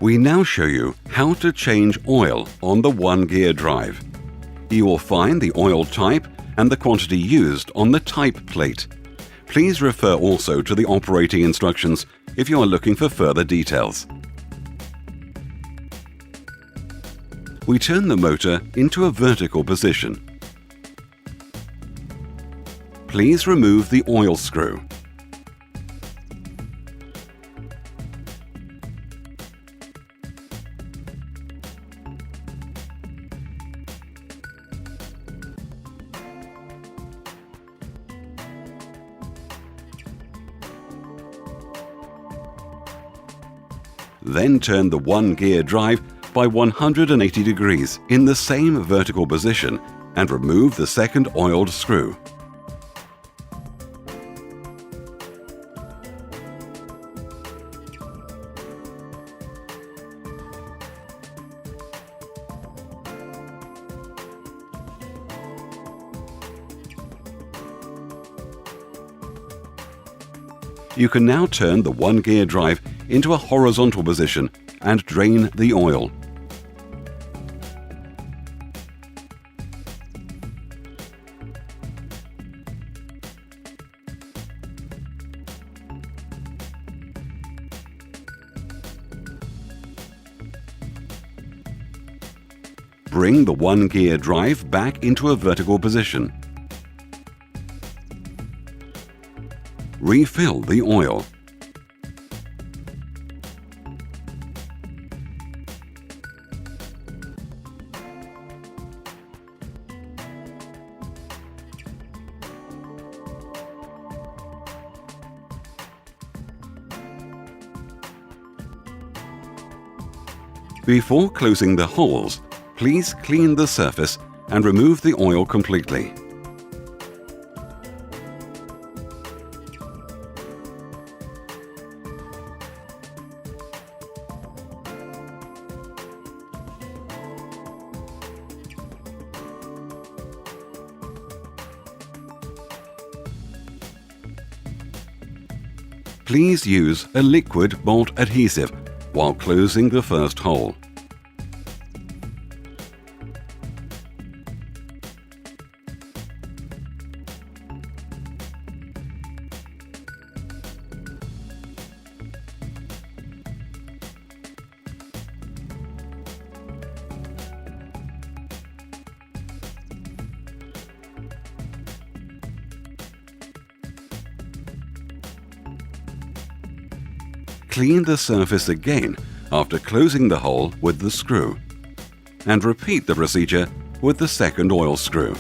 We now show you how to change oil on the OneGearDrive. You will find the oil type and the quantity used on the type plate. Please refer also to the operating instructions if you are looking for further details. We turn the motor into a vertical position. Please remove the oil screw. Then turn the OneGearDrive by 180 degrees in the same vertical position and remove the second oiled screw. You can now turn the OneGearDrive into a horizontal position and drain the oil. Bring the OneGearDrive back into a vertical position. Refill the oil. Before closing the holes, please clean the surface and remove the oil completely. Please use a liquid bolt adhesive while closing the first hole. Clean the surface again after closing the hole with the screw, and repeat the procedure with the second oil screw.